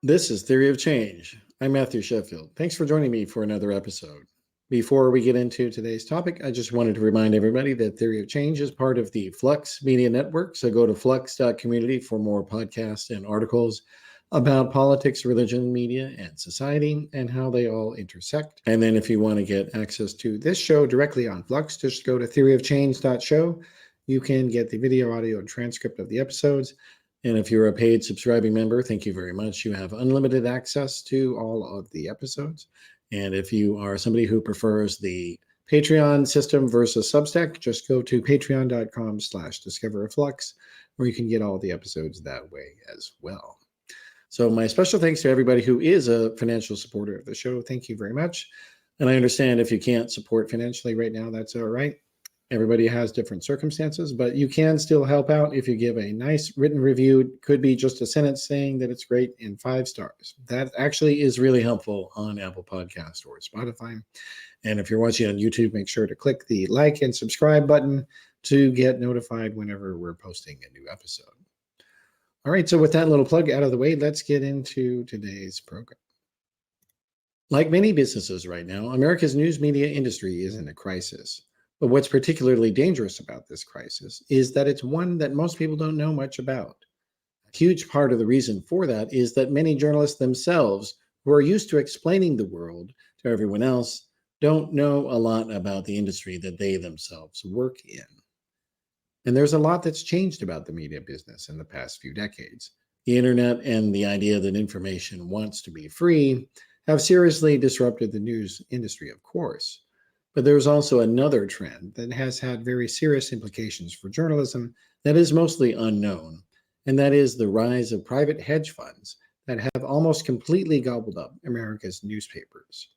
This is Theory of Change. I'm Matthew Sheffield. Thanks for joining me for another episode. Before we get into today's topic, I just wanted to remind everybody that Theory of Change is part of the Flux Media Network. So go to flux.community for more podcasts and articles about politics, religion, media, and society, and how they all intersect. And then if you want to get access to this show directly on Flux, just go to theoryofchange.show. You can get the video, audio, and transcript of the episodes. And if you're a paid subscribing member, thank you very much. You have unlimited access to all of the episodes. And if you are somebody who prefers the Patreon system versus Substack, just go to patreon.com/discoveraflux, where you can get all the episodes that way as well. So my special thanks to everybody who is a financial supporter of the show. Thank you very much. And I understand if you can't support financially right now, that's all right. Everybody has different circumstances, but you can still help out if you give a nice written review. It could be just a sentence saying that it's great in 5 stars. That actually is really helpful on Apple Podcast or Spotify. And if you're watching on YouTube, make sure to click the like and subscribe button to get notified whenever we're posting a new episode. All right, so with that little plug out of the way, let's get into today's program. Like many businesses right now, America's news media industry is in a crisis. But what's particularly dangerous about this crisis is that it's one that most people don't know much about. A huge part of the reason for that is that many journalists themselves, who are used to explaining the world to everyone else, don't know a lot about the industry that they themselves work in. And there's a lot that's changed about the media business in the past few decades. The internet and the idea that information wants to be free have seriously disrupted the news industry, of course. But there's also another trend that has had very serious implications for journalism that is mostly unknown, and that is the rise of private hedge funds that have almost completely gobbled up America's newspapers.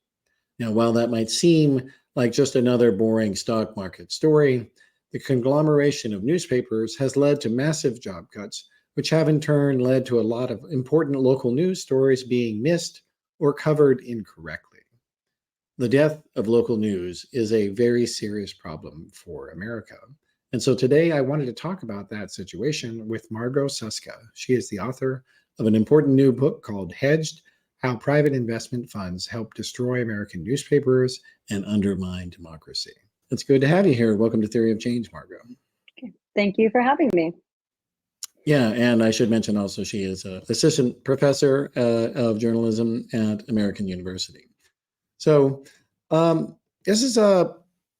Now, while that might seem like just another boring stock market story, the conglomeration of newspapers has led to massive job cuts, which have in turn led to a lot of important local news stories being missed or covered incorrectly. The death of local news is a very serious problem for America. And so today I wanted to talk about that situation with Margot Susca. She is the author of an important new book called Hedged: How Private Investment Funds Help Destroy American Newspapers and Undermine Democracy. It's good to have you here. Welcome to Theory of Change, Margot. Thank you for having me. Yeah, and I should mention also she is an assistant professor of journalism at American University. So this is I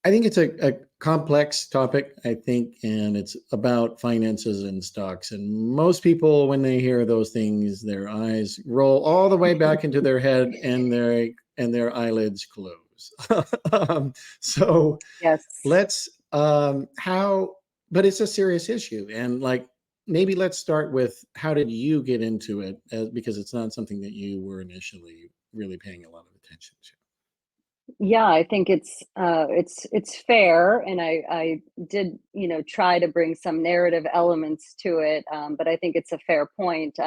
think it's a complex topic, I think, and it's about finances and stocks. And most people, when they hear those things, their eyes roll all the way back into their head and their eyelids close. So yes, let's but it's a serious issue. And maybe let's start with, how did you get into it? Because it's not something that you were initially really paying a lot of attention to. Yeah, I think it's fair, and I did try to bring some narrative elements to it, but I think it's a fair point.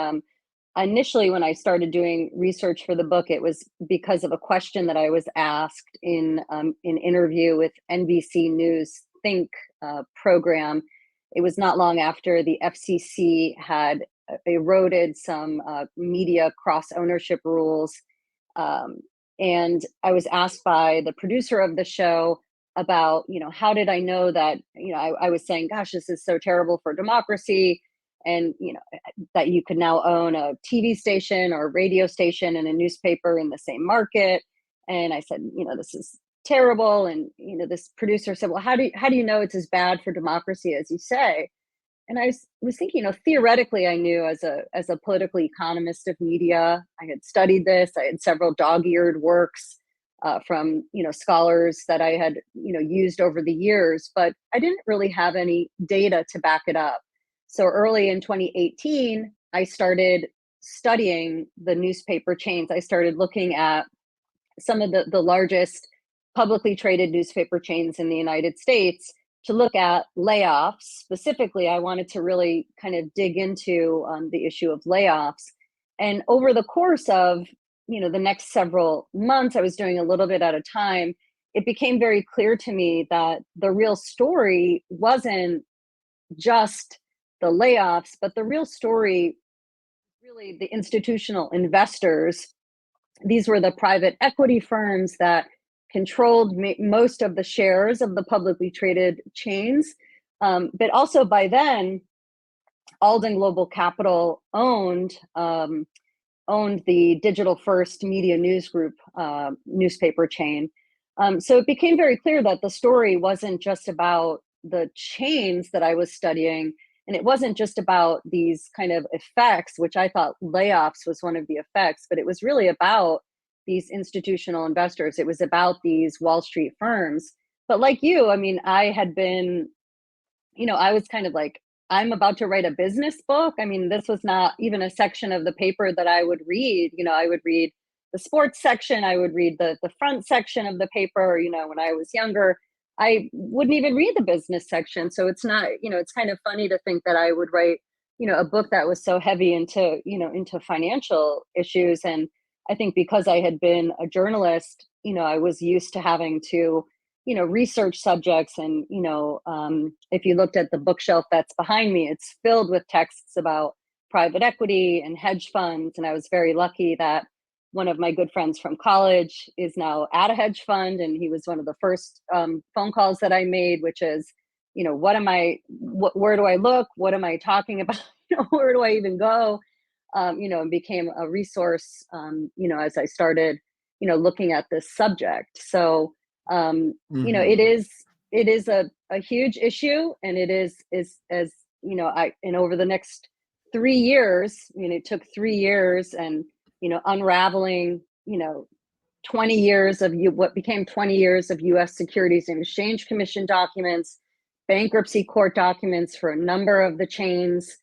Initially, when I started doing research for the book, it was because of a question that I was asked in an interview with NBC News Think program. It was not long after the FCC had eroded some media cross-ownership rules. And I was asked by the producer of the show about, how did I know that, I was saying, gosh, this is so terrible for democracy. And, that you could now own a TV station or a radio station and a newspaper in the same market. And I said, this is terrible. And, this producer said, well, how do you know it's as bad for democracy as you say? And I was thinking, theoretically, I knew as a political economist of media, I had studied this. I had several dog-eared works from scholars that I had used over the years, but I didn't really have any data to back it up. So early in 2018, I started studying the newspaper chains. I started looking at some of the largest publicly traded newspaper chains in the United States to look at layoffs. Specifically, I wanted to really kind of dig into the issue of layoffs. And over the course of the next several months, I was doing a little bit at a time, it became very clear to me that the real story wasn't just the layoffs, but the real story really the institutional investors. These were the private equity firms that controlled most of the shares of the publicly traded chains. But also by then, Alden Global Capital owned the Digital First Media News Group newspaper chain. So it became very clear that the story wasn't just about the chains that I was studying, and it wasn't just about these kind of effects, which I thought layoffs was one of the effects, but it was really about these institutional investors. It was about these Wall Street firms. But like you, I mean, I had been, I was kind of like, I'm about to write a business book. I mean, this was not even a section of the paper that I would read. I would read the sports section, I would read the front section of the paper. When I was younger, I wouldn't even read the business section. So it's not, it's kind of funny to think that I would write, a book that was so heavy into financial issues. And I think because I had been a journalist, I was used to having to research subjects. And, if you looked at the bookshelf that's behind me, it's filled with texts about private equity and hedge funds. And I was very lucky that one of my good friends from college is now at a hedge fund. And he was one of the first phone calls that I made, which is, where do I look? What am I talking about? Where do I even go? And became a resource, as I started, looking at this subject. So, it is a huge issue, and it is as and over the next 3 years, it took 3 years, and unraveling 20 years of what became 20 years of U.S. Securities and Exchange Commission documents, bankruptcy court documents for a number of the chains,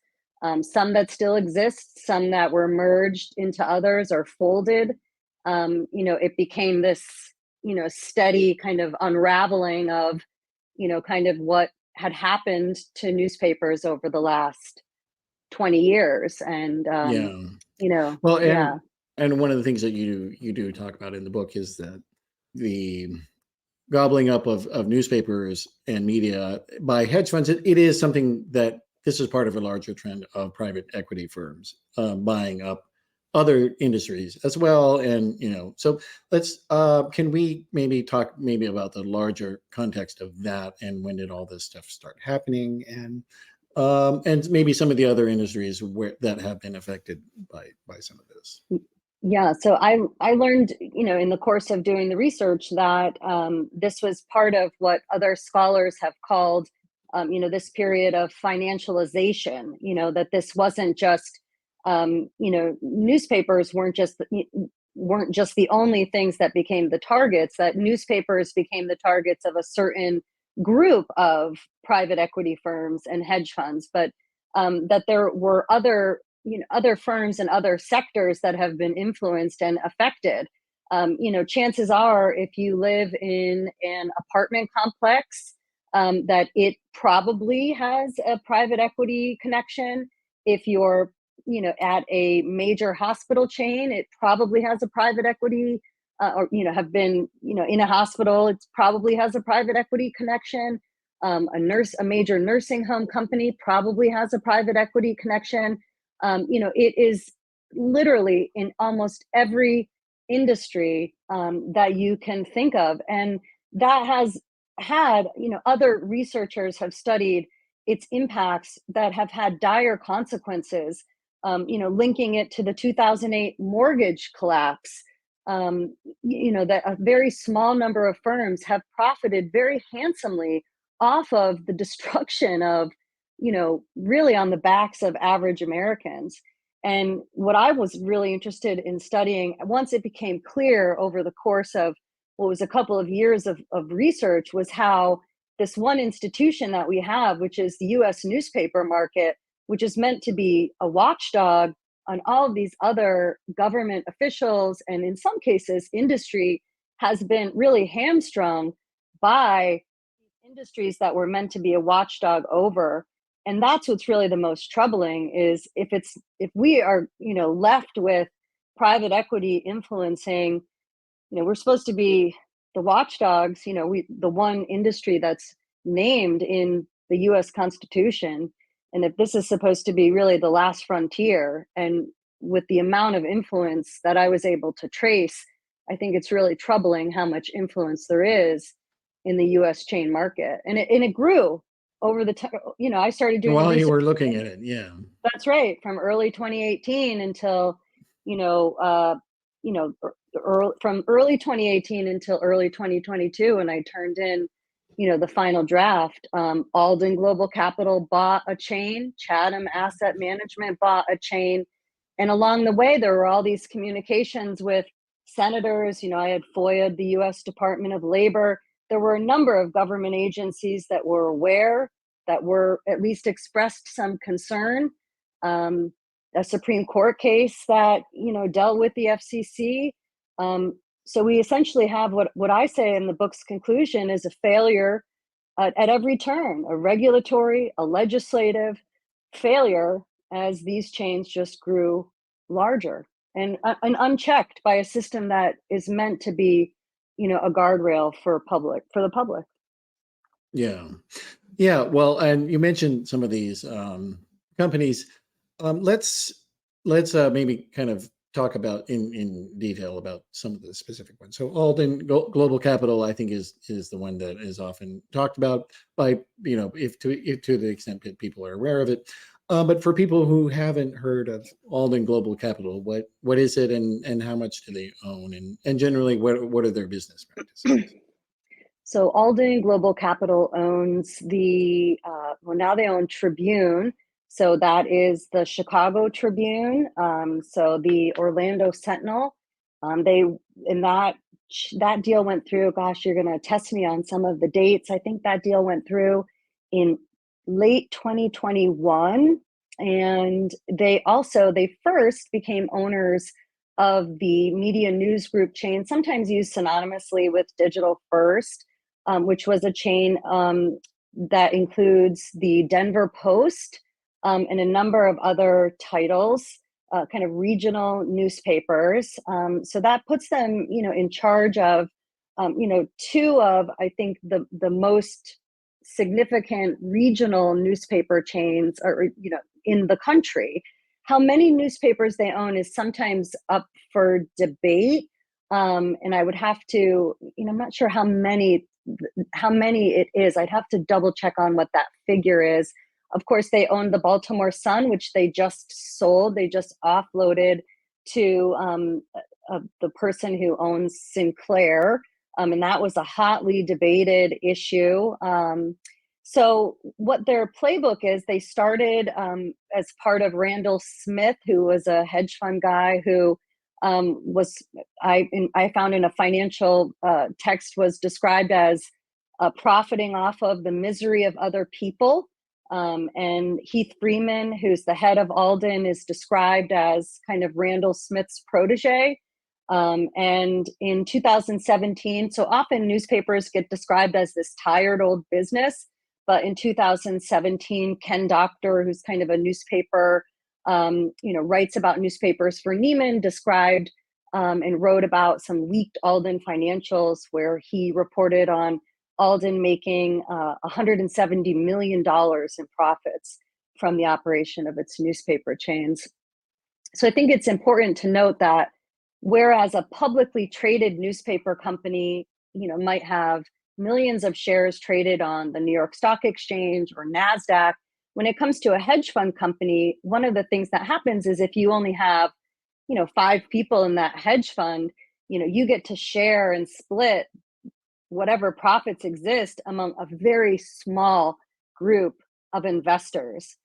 some that still exist, some that were merged into others or folded. It became this steady kind of unraveling of, kind of what had happened to newspapers over the last 20 years. And, Well, yeah. and one of the things that you do talk about in the book is that the gobbling up of newspapers and media by hedge funds, it is something that this is part of a larger trend of private equity firms buying up other industries as well. And, so let's, can we maybe talk about the larger context of that, and when did all this stuff start happening, and maybe some of the other industries that have been affected by some of this. Yeah, so I learned, in the course of doing the research that this was part of what other scholars have called, this period of financialization. That this wasn't just, newspapers weren't just the only things that became the targets. That newspapers became the targets of a certain group of private equity firms and hedge funds, but that there were other firms and other sectors that have been influenced and affected. Chances are, if you live in an apartment complex, that it probably has a private equity connection. If you're, at a major hospital chain, it probably has a private equity, or have been, in a hospital, it probably has a private equity connection. A major nursing home company probably has a private equity connection. It is literally in almost every industry that you can think of. And that has had, other researchers have studied its impacts that have had dire consequences, linking it to the 2008 mortgage collapse. That a very small number of firms have profited very handsomely off of the destruction of, really on the backs of average Americans. And what I was really interested in studying, once it became clear over the course of what was a couple of years of research, was how this one institution that we have, which is the US newspaper market, which is meant to be a watchdog on all of these other government officials, and in some cases, industry, has been really hamstrung by industries that were meant to be a watchdog over. And that's what's really the most troubling, is if we are, left with private equity influencing, we're supposed to be the watchdogs, the one industry that's named in the US Constitution. And if this is supposed to be really the last frontier, and with the amount of influence that I was able to trace, I think it's really troubling how much influence there is in the U.S. chain market, and it grew over the time. I started doing the While you research. were looking at it, yeah. That's right, from early 2018 until you know, uh, from early 2018 until early 2022, and I turned in, the final draft. Alden Global Capital bought a chain. Chatham Asset Management bought a chain, and along the way, there were all these communications with senators. I had FOIA'd the U.S. Department of Labor. There were a number of government agencies that were aware, that were at least expressed some concern. A Supreme Court case that dealt with the FCC. So we essentially have what I say in the book's conclusion is a failure at every turn, a regulatory, a legislative failure, as these chains just grew larger and unchecked by a system that is meant to be, a guardrail for the public. Yeah. Yeah. Well, and you mentioned some of these companies. Let's maybe kind of talk about in detail about some of the specific ones. So Alden Global Capital, I think, is the one that is often talked about by, if to the extent that people are aware of it. But for people who haven't heard of Alden Global Capital, what is it, and how much do they own, and generally what are their business practices? So Alden Global Capital owns now they own Tribune. So that is the Chicago Tribune. So the Orlando Sentinel. That deal went through. Gosh, you're going to test me on some of the dates. I think that deal went through in late 2021, and they first became owners of the Media News Group chain, sometimes used synonymously with Digital First, which was a chain that includes the Denver Post and a number of other titles, kind of regional newspapers. So that puts them, in charge of, two of, I think, the most significant regional newspaper chains, or in the country. How many newspapers they own is sometimes up for debate, and I would have to, I'm not sure how many it is. I'd have to double check on what that figure is. Of course, they own the Baltimore Sun, which they just sold. They just offloaded to the person who owns Sinclair, and that was a hotly debated issue. So what their playbook is, they started as part of Randall Smith, who was a hedge fund guy who I found in a financial text, was described as profiting off of the misery of other people. And Heath Freeman, who's the head of Alden, is described as kind of Randall Smith's protege. And in 2017, so often newspapers get described as this tired old business, but in 2017, Ken Doctor, who's kind of a newspaper, writes about newspapers for Neiman, described and wrote about some leaked Alden financials where he reported on Alden making $170 million in profits from the operation of its newspaper chains. So I think it's important to note that whereas a publicly traded newspaper company, might have millions of shares traded on the New York Stock Exchange or NASDAQ, when it comes to a hedge fund company, one of the things that happens is if you only have, 5 people in that hedge fund, you get to share and split whatever profits exist among a very small group of investors.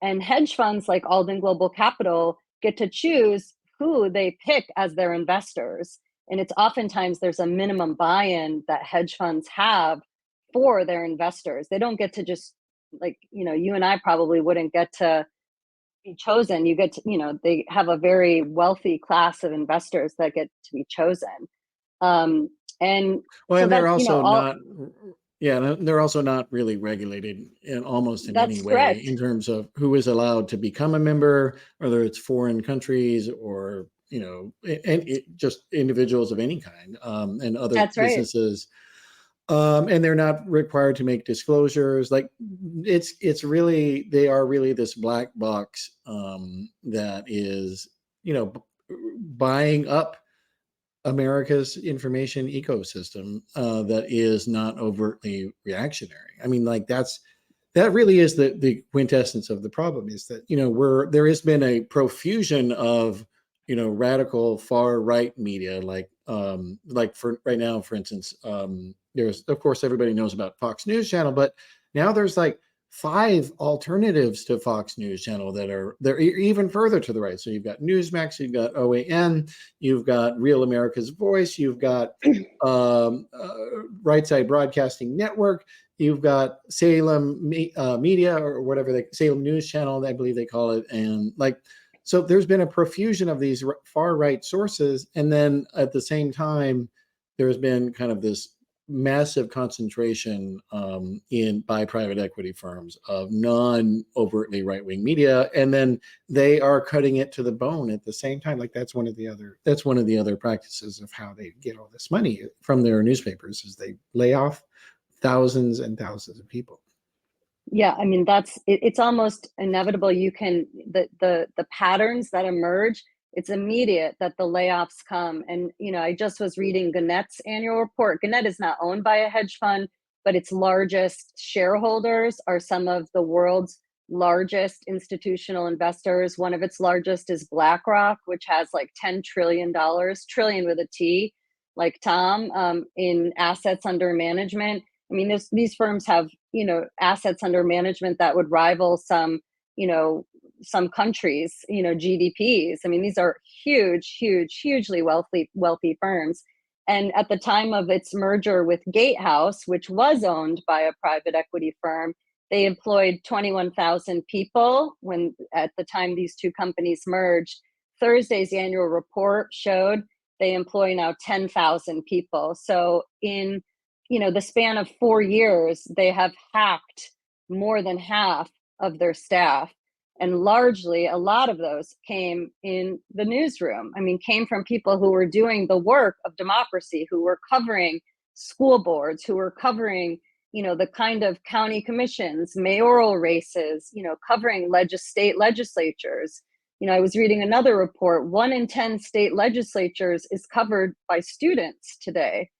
And hedge funds like Alden Global Capital get to choose who they pick as their investors. And it's oftentimes there's a minimum buy-in that hedge funds have for their investors. They don't get to just, like, you and I probably wouldn't get to be chosen. You get to, they have a very wealthy class of investors that get to be chosen. And well, so and they're that's, also not, yeah, they're also not really regulated in any way correct. in terms of who is allowed to become a member, whether it's foreign countries or, just individuals of any kind, and other That's right. businesses. And they're not required to make disclosures. Like they are really this black box that is buying up America's information ecosystem that is not overtly reactionary. I mean, like that really is the quintessence of the problem, is that, there has been a profusion of, radical far right media, like for right now, for instance, there's, of course, everybody knows about Fox News Channel, but now there's like 5 alternatives to Fox News Channel they're even further to the right. So you've got Newsmax, you've got OAN, you've got Real America's Voice, you've got Right Side Broadcasting Network, you've got Salem Media, or whatever Salem News Channel, I believe they call it, and so there's been a profusion of these far right sources, and then at the same time, there's been kind of this massive concentration by private equity firms of non-overtly right-wing media, and then they are cutting it to the bone at the same time. Like that's one of the other practices of how they get all this money from their newspapers, is they lay off thousands and thousands of people. Yeah, I mean, it's almost inevitable. You can the patterns that emerge, it's immediate that the layoffs come. And I just was reading Gannett's annual report. Gannett is not owned by a hedge fund, but its largest shareholders are some of the world's largest institutional investors. One of its largest is BlackRock, which has like $10 trillion, trillion with a T, like Tom, in assets under management. I mean, these firms have, assets under management that would rival some countries, GDPs. I mean, these are hugely wealthy firms. And at the time of its merger with Gatehouse, which was owned by a private equity firm, they employed 21,000 people when at the time these two companies merged. Thursday's annual report showed they employ now 10,000 people. So in the span of 4 years, they have hacked more than half of their staff. And largely, a lot of those came in the newsroom. I mean, came from people who were doing the work of democracy, who were covering school boards, who were covering, the kind of county commissions, mayoral races, covering state legislatures. I was reading another report, 1 in 10 state legislatures is covered by students today.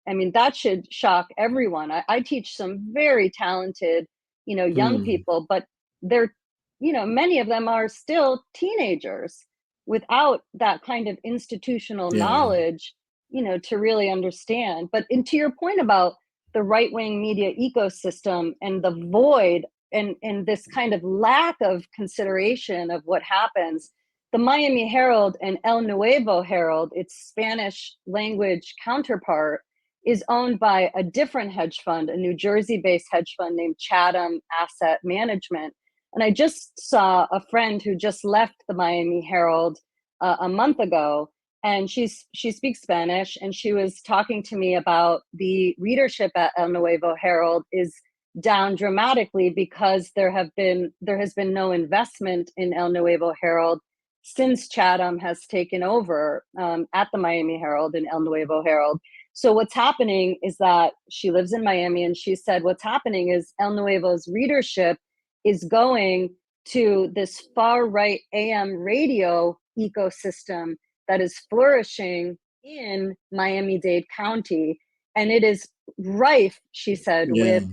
I mean, that should shock everyone. I teach some very talented, young people, but they're, many of them are still teenagers without that kind of institutional knowledge, to really understand. But to your point about the right-wing media ecosystem and the void and this kind of lack of consideration of what happens, the Miami Herald and El Nuevo Herald, its Spanish language counterpart, is owned by a different hedge fund, a New Jersey-based hedge fund named Chatham Asset Management. And I just saw a friend who just left the Miami Herald a month ago, and she speaks Spanish, and she was talking to me about the readership at El Nuevo Herald is down dramatically because there has been no investment in El Nuevo Herald since Chatham has taken over at the Miami Herald and El Nuevo Herald. So what's happening is that she lives in Miami, and she said what's happening is El Nuevo's readership is going to this far right AM radio ecosystem that is flourishing in Miami-Dade County. And it is rife, she said, with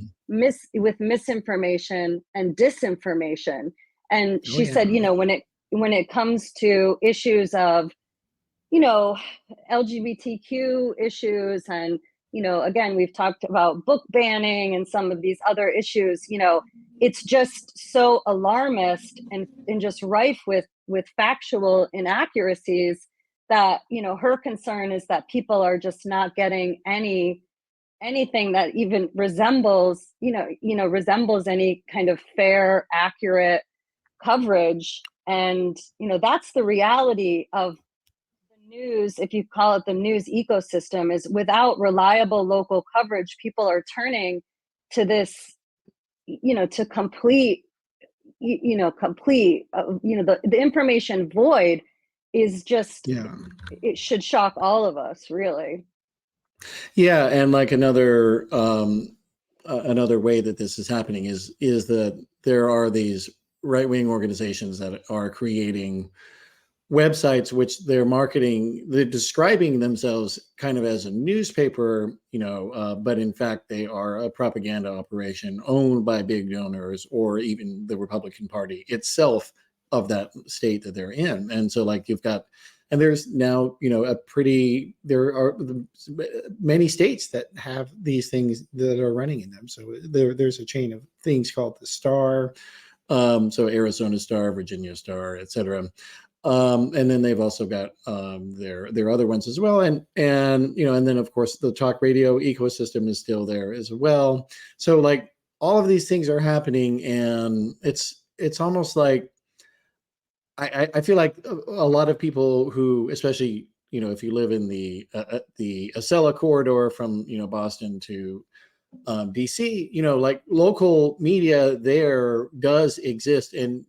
misinformation and disinformation. And she said, when it comes to issues of LGBTQ issues, and again, we've talked about book banning and some of these other issues, it's just so alarmist and just rife with factual inaccuracies that her concern is that people are just not getting anything that even resembles any kind of fair, accurate coverage. And that's the reality of news, if you call it the news ecosystem, is without reliable local coverage, people are turning to this, to complete the information void is just, it should shock all of us, really. Yeah. And like another way that this is happening is that there are these right-wing organizations that are creating websites which they're describing themselves kind of as a newspaper, but in fact they are a propaganda operation owned by big donors or even the Republican Party itself of that state that they're in. And so like you've got, and there's now, there are many states that have these things that are running in them. So there's a chain of things called the Star, so Arizona Star, Virginia Star, et cetera. And then they've also got their other ones as well, and then of course the talk radio ecosystem is still there as well. So like all of these things are happening, and it's almost like I feel like a lot of people who, especially if you live in the Acela corridor from Boston to DC, like local media there does exist, and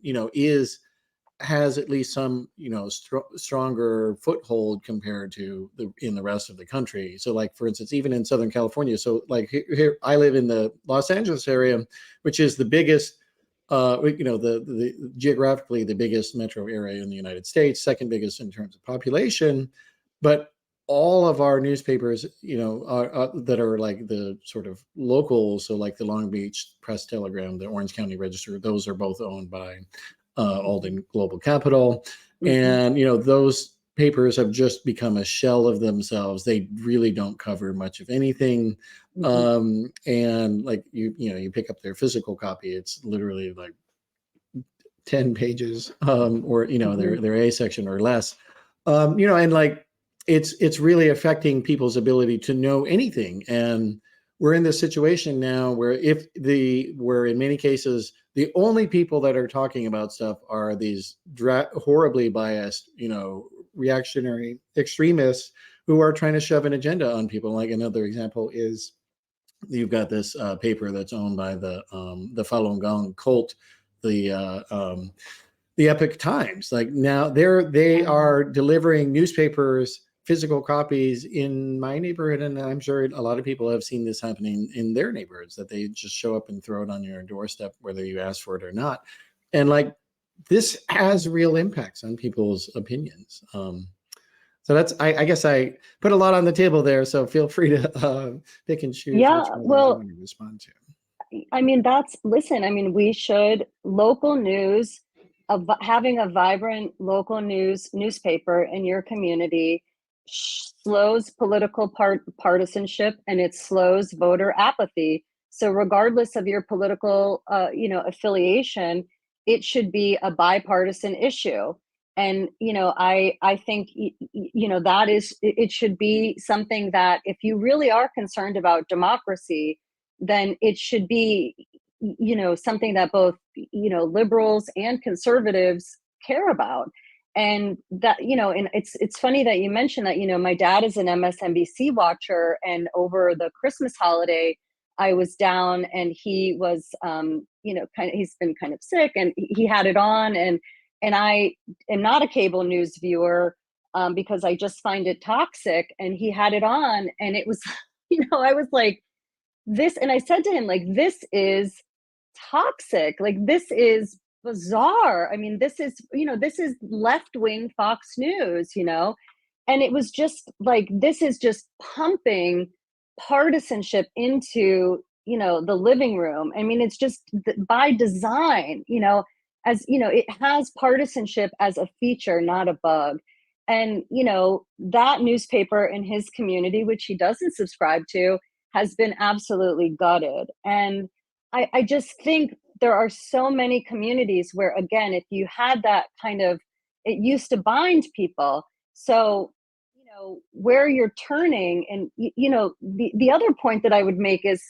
has at least some stronger foothold compared to in the rest of the country. So like for instance, even in Southern California, so like here I live in the Los Angeles area, which is the biggest the geographically the biggest metro area in the United States, second biggest in terms of population, but all of our newspapers that are like the sort of local, so like the Long Beach Press Telegram, the Orange County Register, those are both owned by Alden Global Capital. And those papers have just become a shell of themselves. They really don't cover much of anything. And like you pick up their physical copy, it's literally like 10 pages, or their A section or less. And like it's really affecting people's ability to know anything. And we're in this situation now where in many cases the only people that are talking about stuff are these horribly biased, reactionary extremists who are trying to shove an agenda on people. Like another example is you've got this paper that's owned by the Falun Gong cult, the Epoch Times. Like now they are delivering newspapers, physical copies in my neighborhood, and I'm sure a lot of people have seen this happening in their neighborhoods, that they just show up and throw it on your doorstep whether you ask for it or not. And like this has real impacts on people's opinions. So that's I guess I put a lot on the table there, so feel free to pick and choose which one you want to respond to. I mean, we should local news, having a vibrant local newspaper in your community slows political partisanship, and it slows voter apathy. So regardless of your political affiliation, it should be a bipartisan issue. And I think that it should be something that if you really are concerned about democracy, then it should be something that both liberals and conservatives care about. And that and it's funny that you mentioned that my dad is an MSNBC watcher, and over the Christmas holiday I was down, and he was he's been kind of sick, and he had it on, and I am not a cable news viewer because I just find it toxic, and he had it on, and it was I was like, this, and I said to him, like, this is toxic, like this is bizarre. I mean, this is left-wing Fox News, and it was just like, this is just pumping partisanship into the living room. I mean, it's just by design, as it has partisanship as a feature, not a bug. And that newspaper in his community, which he doesn't subscribe to, has been absolutely gutted. And I just think there are so many communities where, again, if you had that kind of, it used to bind people. So, where you're turning, and, the other point that I would make is,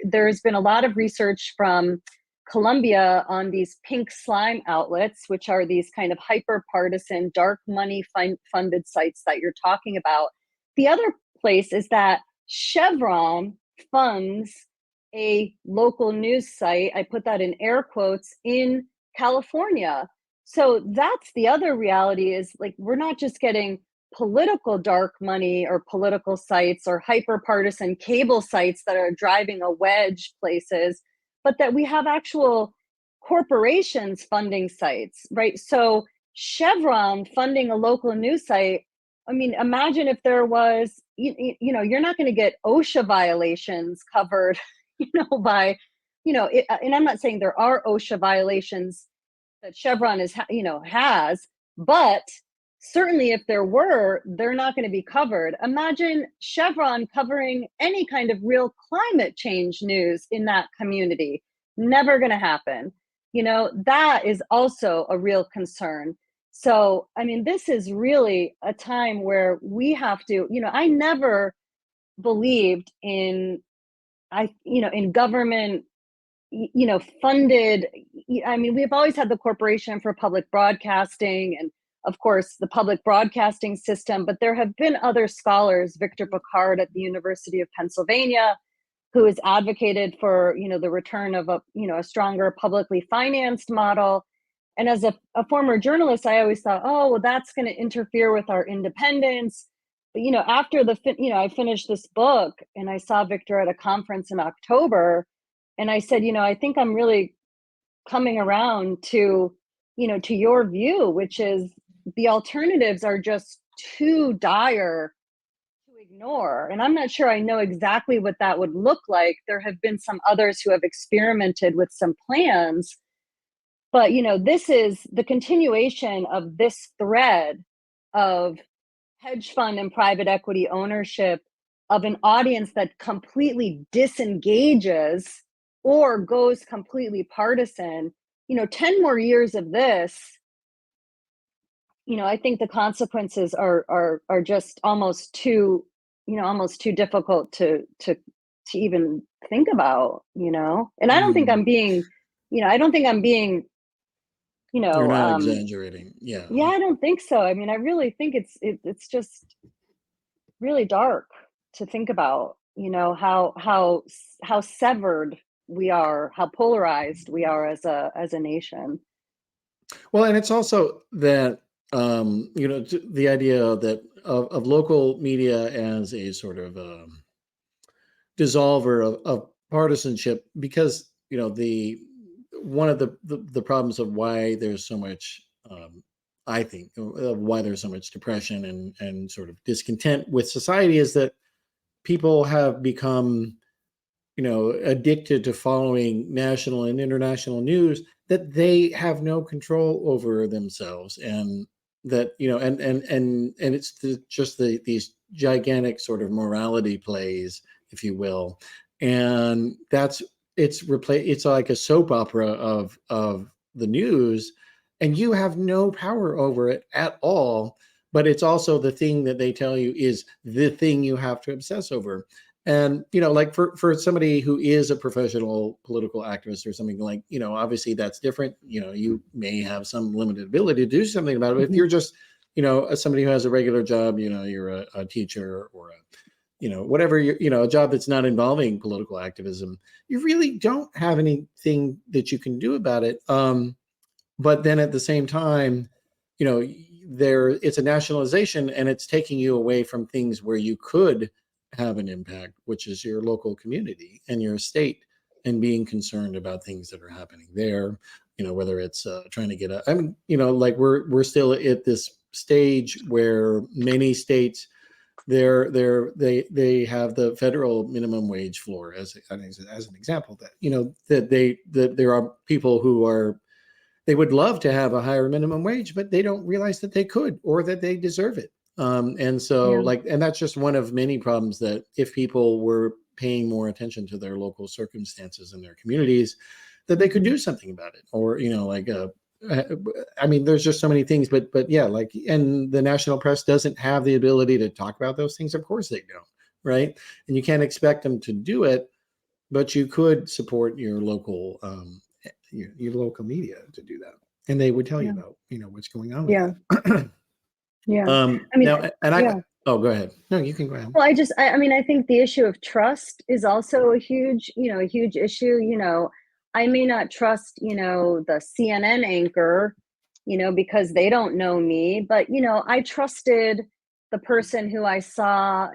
there's been a lot of research from Columbia on these pink slime outlets, which are these kind of hyper partisan, dark money funded sites that you're talking about. The other place is that Chevron funds a local news site, I put that in air quotes, in California. So that's the other reality, is like, we're not just getting political dark money or political sites or hyper partisan cable sites that are driving a wedge places, but that we have actual corporations funding sites, right? So Chevron funding a local news site, I mean, imagine if there was, you're not going to get OSHA violations covered, by, and I'm not saying there are OSHA violations that Chevron has, but certainly if there were, they're not going to be covered. Imagine Chevron covering any kind of real climate change news in that community. Never going to happen. That is also a real concern. So, I mean, this is really a time where we have to, I never believed in government funded. I mean, we've always had the Corporation for Public Broadcasting and, of course, the public broadcasting system, but there have been other scholars, Victor Picard at the University of Pennsylvania, who has advocated for, the return of a stronger publicly financed model. And as a former journalist, I always thought, oh, well, that's going to interfere with our independence. But, after I finished this book and I saw Victor at a conference in October, and I said, I think I'm really coming around to, to your view, which is the alternatives are just too dire to ignore. And I'm not sure I know exactly what that would look like. There have been some others who have experimented with some plans, but, this is the continuation of this thread of hedge fund and private equity ownership of an audience that completely disengages or goes completely partisan. 10 more years of this, I think the consequences are just almost too difficult to even think about, and I don't think I'm being, You're not exaggerating. Yeah. yeah, I don't think so. I mean, I really think it's just really dark to think about, how severed we are, how polarized we are as a nation. Well, and it's also that the idea that of local media as a sort of dissolver of partisanship, because the one of the problems of why there's so much, I think, why there's so much depression and sort of discontent with society is that people have become addicted to following national and international news that they have no control over themselves, and that and it's just these gigantic sort of morality plays, if you will, and it's like a soap opera of the news, and you have no power over it at all, but it's also the thing that they tell you is the thing you have to obsess over. And like for somebody who is a professional political activist or something, like obviously that's different. You may have some limited ability to do something about it. If you're just as somebody who has a regular job, you're a teacher or whatever, a job that's not involving political activism, you really don't have anything that you can do about it. But then at the same time, it's a nationalization, and it's taking you away from things where you could have an impact, which is your local community and your state, and being concerned about things that are happening there. Whether it's trying to get like we're still at this stage where many states they have the federal minimum wage floor as an example, that there are people who they would love to have a higher minimum wage, but they don't realize that they could or that they deserve it. And so and that's just one of many problems, that if people were paying more attention to their local circumstances and their communities, that they could do something about it. Or, I mean, there's just so many things, but yeah, and the national press doesn't have the ability to talk about those things. Of course they don't. Right. And you can't expect them to do it, but you could support your local, your local media to do that. And they would tell you about, what's going on with that. Yeah. I mean, now, and oh, go ahead. No, you can go ahead. Well, I mean, I think the issue of trust is also a huge issue. I may not trust, the CNN anchor, because they don't know me, but, I trusted the person who I saw,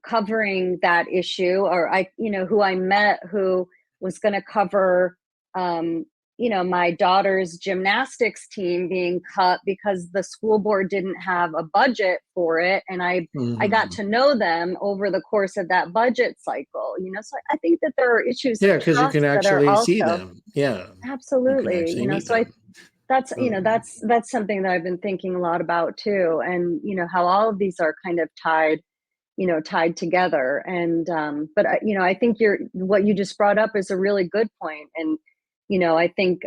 covering that issue, or who I met, who was going to cover, my daughter's gymnastics team being cut because the school board didn't have a budget for it. And I got to know them over the course of that budget cycle, so I think that there are issues of Yeah, because you trust can that are actually see also them. Yeah, you can absolutely, actually meet so I them. that's So, that's something that I've been thinking a lot about too, and how all of these are kind of tied together. And but I think what you just brought up is a really good point. And I think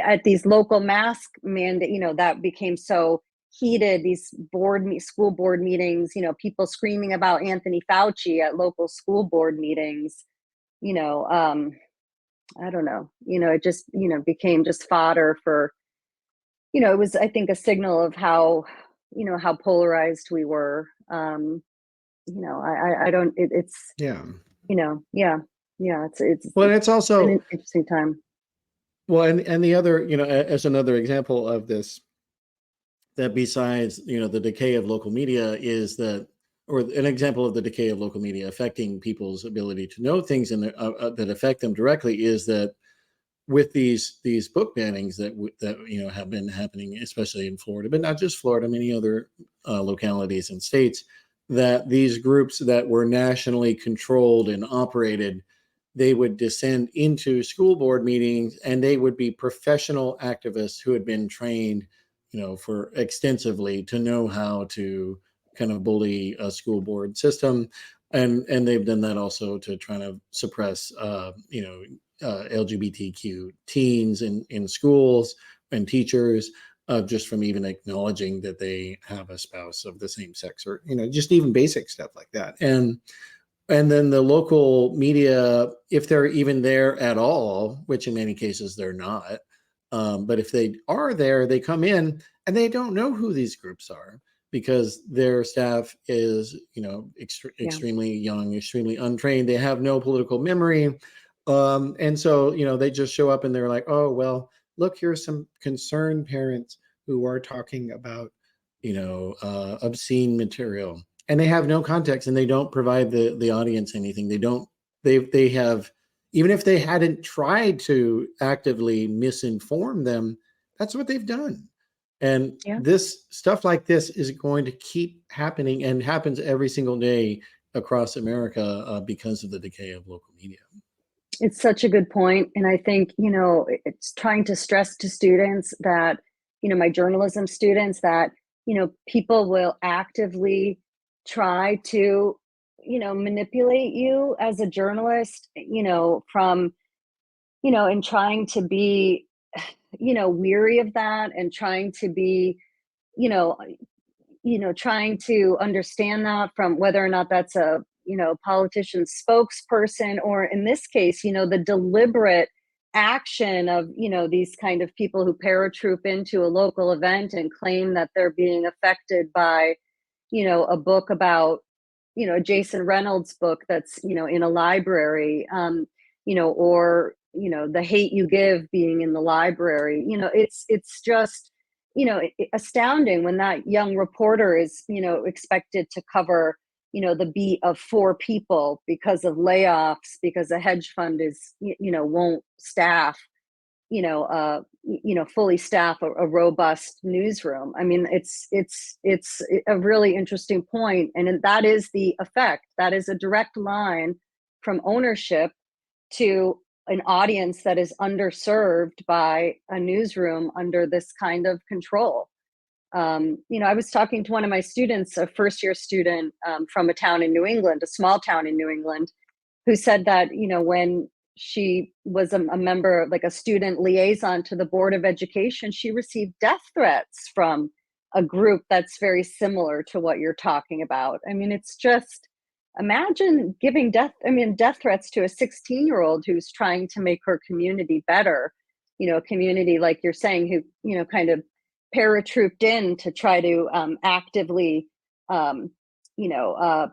at these local mask mandate, that became so heated, these school board meetings, people screaming about Anthony Fauci at local school board meetings, you know um I don't know, it just became just fodder for, it was, I think, a signal of how polarized we were. I don't, it's, yeah. yeah, yeah, Well, it's it's been also, an interesting time. well, and the other, as another example of this, that besides, the decay of local media is that, or an example of the decay of local media affecting people's ability to know things that affect them directly, is that with these book bannings that have been happening, especially in Florida, but not just Florida, many other localities and states, that these groups that were nationally controlled and operated, they would descend into school board meetings, and they would be professional activists who had been trained, for extensively to know how to kind of bully a school board system. And they've done that also to try to suppress, LGBTQ teens in schools and teachers, just from even acknowledging that they have a spouse of the same sex, or just even basic stuff like that. And then the local media, if they're even there at all, which in many cases they're not, but if they are there, they come in and they don't know who these groups are, because their staff is, Yeah. extremely young, extremely untrained. They have no political memory. And so, they just show up and they're like, oh, well, look, here's some concerned parents who are talking about, obscene material, and they have no context, and they don't provide the audience anything. They have, even if they hadn't tried to actively misinform them, that's what they've done. And Yeah. this stuff like this is going to keep happening, and happens every single day across America, because of the decay of local media. It's such a good point. And I think, it's trying to stress to students that, my journalism students, that, people will actively try to, manipulate you as a journalist, from, and trying to be, weary of that, and trying to be, you know, trying to understand that from whether or not that's a, politician's spokesperson, or in this case, the deliberate action of, these kind of people who paratroop into a local event and claim that they're being affected by, a book about, a Jason Reynolds book that's, in a library, or, The Hate U Give being in the library. It's just, astounding when that young reporter is, expected to cover, the beat of 4 people because of layoffs, because a hedge fund is, won't staff, fully staff a robust newsroom. I mean, it's a really interesting point, and that is the effect. That is a direct line from ownership to an audience that is underserved by a newsroom under this kind of control. I was talking to one of my students, a first-year student, from a town in New England, a small town in New England, who said that, when she was a member, like a student liaison to the Board of Education, she received death threats from a group that's very similar to what you're talking about. I mean, it's just, imagine giving death threats to a 16-year-old who's trying to make her community better, a community, like you're saying, who, kind of paratrooped in to try to actively, um, you know, uh,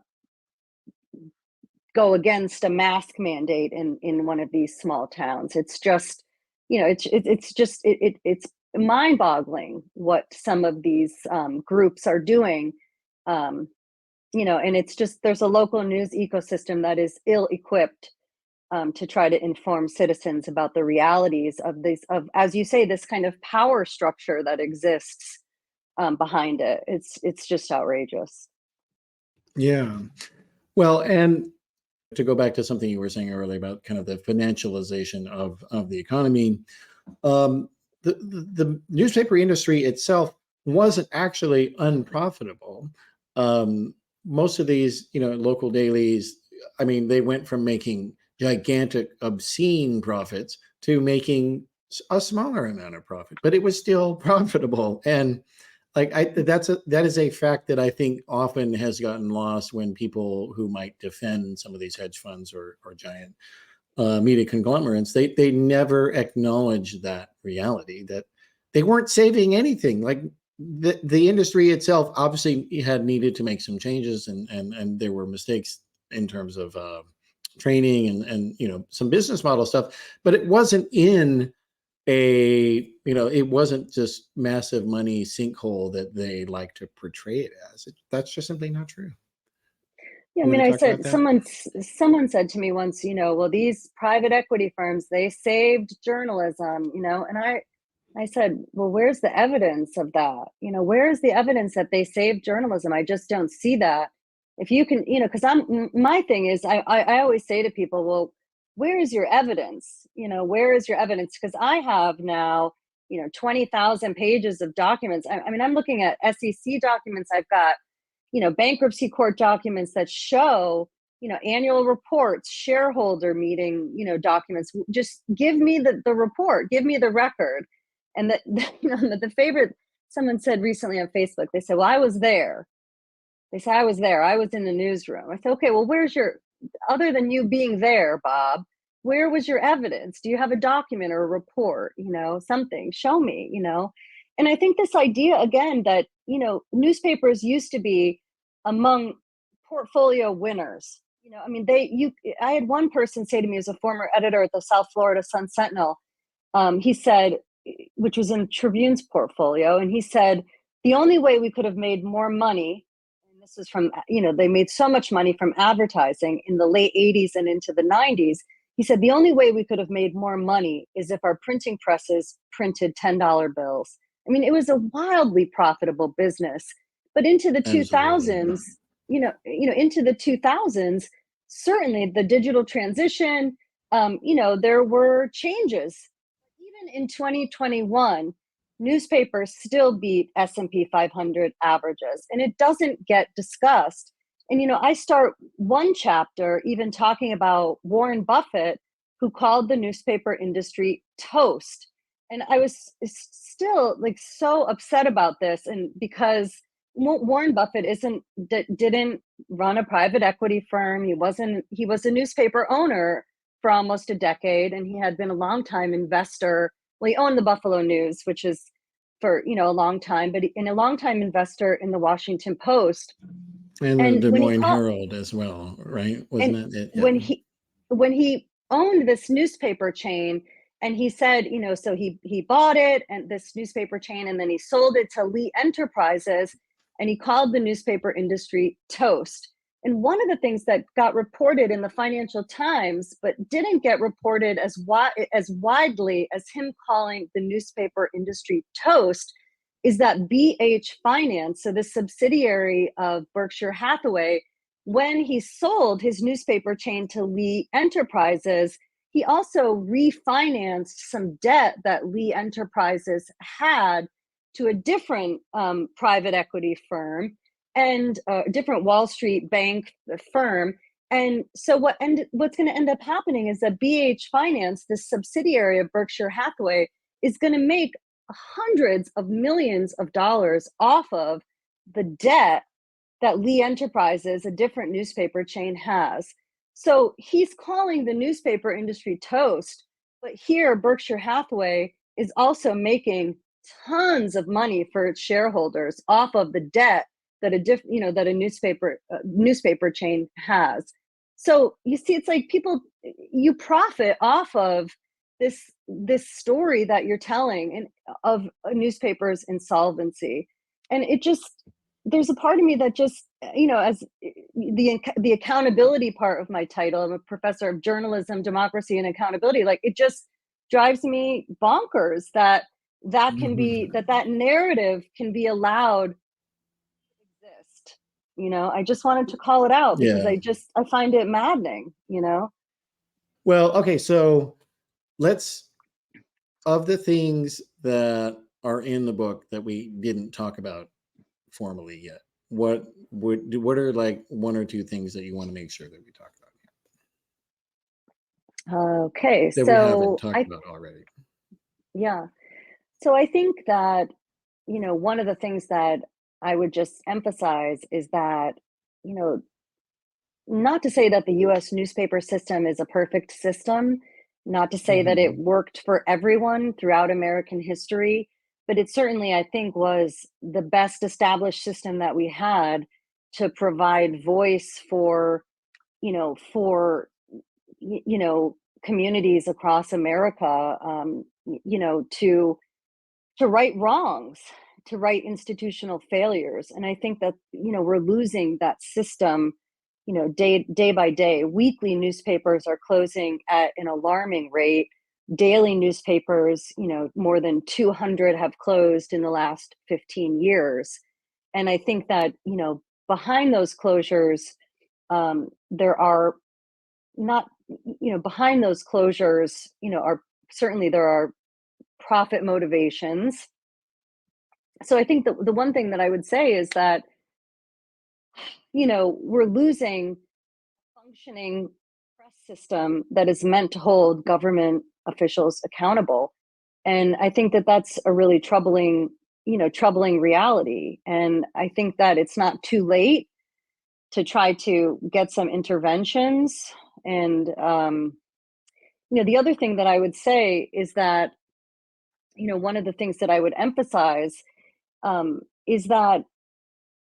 go against a mask mandate in one of these small towns. It's just, it's mind-boggling what some of these groups are doing. And it's just, there's a local news ecosystem that is ill-equipped to try to inform citizens about the realities of this, of, as you say, this kind of power structure that exists behind it. It's just outrageous. Yeah. Well, and to go back to something you were saying earlier about kind of the financialization of the economy, the newspaper industry itself wasn't actually unprofitable. Most of these, local dailies, I mean, they went from making gigantic, obscene profits to making a smaller amount of profit, but it was still profitable. And that is a fact that I think often has gotten lost when people who might defend some of these hedge funds or giant media conglomerates, they never acknowledge that reality, that they weren't saving anything. Like the industry itself obviously had needed to make some changes, and there were mistakes in terms of training and some business model stuff, but it wasn't in it wasn't just massive money sinkhole that they like to portray it as. That's just simply not true. Yeah, I You mean, want to I talk about said, that? someone said to me once, well, these private equity firms, they saved journalism, and I said, well, where's the evidence of that? Where's the evidence that they saved journalism? I just don't see that. If you can, because my thing is, I always say to people, well, where is your evidence? Where is your evidence? Because I have now, 20,000 pages of documents. I mean, I'm looking at SEC documents. I've got, bankruptcy court documents that show, annual reports, shareholder meeting, documents. Just give me the report, give me the record. And the favorite, someone said recently on Facebook, they said, well, I was there. They said, I was there. I was in the newsroom. I said, okay, well, where's other than you being there, Bob, where was your evidence? Do you have a document or a report, something, show me, And I think this idea again that, newspapers used to be among portfolio winners. I mean, I had one person say to me, as a former editor at the South Florida Sun Sentinel, he said, which was in Tribune's portfolio, and he said, the only way we could have made more money, and this is from, they made so much money from advertising in the late 80s and into the 90s. He said, the only way we could have made more money is if our printing presses printed $10 bills. I mean, it was a wildly profitable business. But into the Absolutely. 2000s, into the 2000s, certainly the digital transition, there were changes. Even in 2021, newspapers still beat S&P 500 averages, and it doesn't get discussed. And, I start one chapter even talking about Warren Buffett, who called the newspaper industry toast. And I was still so upset about this. And because Warren Buffett didn't run a private equity firm. He was a newspaper owner for almost a decade, and he had been a longtime investor. Well, he owned the Buffalo News, which is for, a long time, but a longtime investor in the Washington Post. And the Des when he Moines called, Herald as well, right? and Wasn't it? Yeah. when he owned this newspaper chain, and he said, so he bought it, and this newspaper chain, and then he sold it to Lee Enterprises, and he called the newspaper industry toast. And one of the things that got reported in the Financial Times, but didn't get reported as widely as him calling the newspaper industry toast, is that BH Finance, so the subsidiary of Berkshire Hathaway, when he sold his newspaper chain to Lee Enterprises, he also refinanced some debt that Lee Enterprises had to a different private equity firm and a different Wall Street bank firm. And so what's going to end up happening is that BH Finance, this subsidiary of Berkshire Hathaway, is going to make hundreds of millions of dollars off of the debt that Lee Enterprises, a different newspaper chain, has. So he's calling the newspaper industry toast, but here Berkshire Hathaway is also making tons of money for its shareholders off of the debt that a newspaper chain has. So you see, it's like you profit off of this story that you're telling and of a newspaper's insolvency, and it just there's a part of me that just, as the accountability part of my title, I'm a professor of journalism, democracy, and accountability. Like, it just drives me bonkers that can be, that narrative can be allowed to exist. I just wanted to call it out because Yeah. I find it maddening. Well, okay, so let's, of the things that are in the book that we didn't talk about formally yet, what are like one or two things that you want to make sure that we talk about Okay, that we haven't so talked about already? yeah. So I think that, one of the things that I would just emphasize is that, you know, not to say that the US newspaper system is a perfect system, not to say that it Mhm. worked for everyone throughout American history, but it certainly, I think, was the best established system that we had to provide voice for, for, communities across America, to right wrongs, to right institutional failures. And I think that, we're losing that system, day by day. Weekly newspapers are closing at an alarming rate. Daily newspapers, more than 200 have closed in the last 15 years. And I think that, behind those closures, there are not, behind those closures, are certainly there are profit motivations. So I think the one thing that I would say is that, we're losing a functioning press system that is meant to hold government officials accountable. And I think that that's a really troubling reality. And I think that it's not too late to try to get some interventions. And, the other thing that I would say is that, one of the things that I would emphasize, is that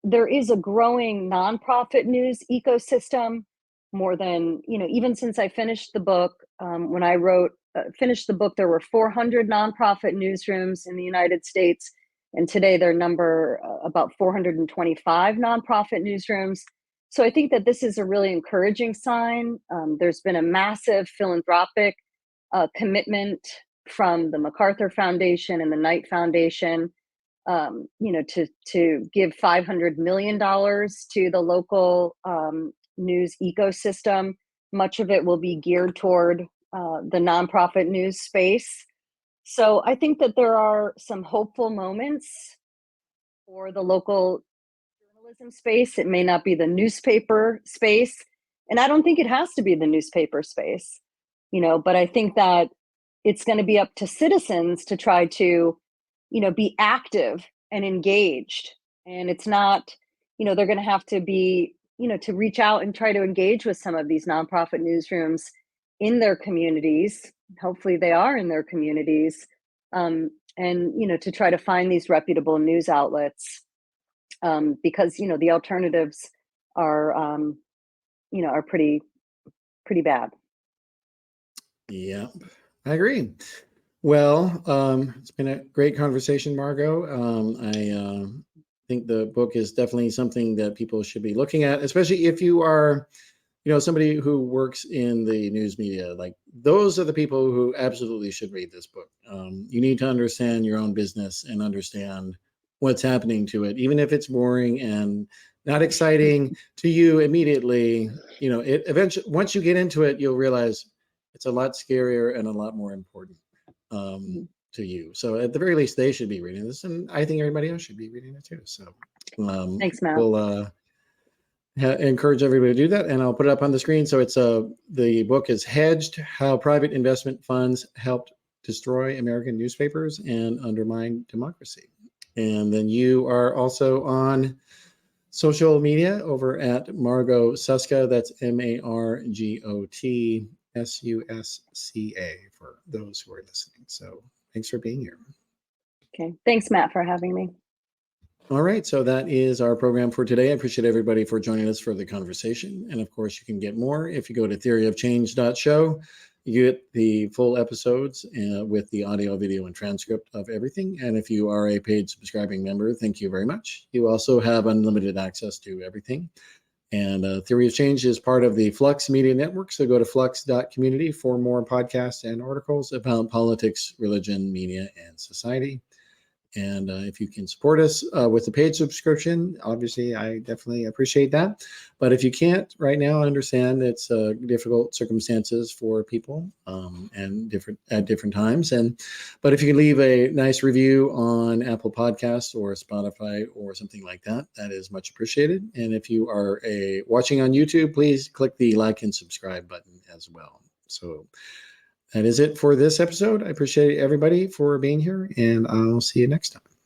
there is a growing nonprofit news ecosystem more than, even since I finished the book. When I finished the book, there were 400 nonprofit newsrooms in the United States. And today their number about 425 nonprofit newsrooms. So I think that this is a really encouraging sign. There's been a massive philanthropic commitment from the MacArthur Foundation and the Knight Foundation, to give $500 million to the local news ecosystem. Much of it will be geared toward the nonprofit news space. So I think that there are some hopeful moments for the local journalism space. It may not be the newspaper space, and I don't think it has to be the newspaper space, but I think that it's going to be up to citizens to try to, be active and engaged. And it's not, they're going to have to be, to reach out and try to engage with some of these nonprofit newsrooms in their communities. Hopefully they are in their communities. And, to try to find these reputable news outlets, because, the alternatives are, are pretty bad. Yeah, I agree. Well, it's been a great conversation, Margot. I think the book is definitely something that people should be looking at, especially if you are, somebody who works in the news media. Like, those are the people who absolutely should read this book. You need to understand your own business and understand what's happening to it, even if it's boring and not exciting to you immediately. It eventually, once you get into it, you'll realize it's a lot scarier and a lot more important to you. So at the very least, they should be reading this, and I think everybody else should be reading it too. So Thanks, Matt. we'll encourage everybody to do that, and I'll put it up on the screen. So it's the book is Hedged: How Private Investment Funds Helped Destroy American Newspapers and Undermine Democracy. And then you are also on social media over at Margot Susca. That's MargotSusca for those who are listening. So thanks for being here. Okay. Thanks, Matt, for having me. All right. So that is our program for today. I appreciate everybody for joining us for the conversation. And of course, you can get more if you go to theoryofchange.show. you get the full episodes with the audio, video, and transcript of everything. And if you are a paid subscribing member, thank you very much. You also have unlimited access to everything. And Theory of Change is part of the Flux Media Network. So go to flux.community for more podcasts and articles about politics, religion, media, and society. And if you can support us with a paid subscription, obviously, I definitely appreciate that. But if you can't right now, I understand it's difficult circumstances for people and at different times. But if you can leave a nice review on Apple Podcasts or Spotify or something like that, that is much appreciated. And if you are watching on YouTube, please click the like and subscribe button as well. So that is it for this episode. I appreciate everybody for being here, and I'll see you next time.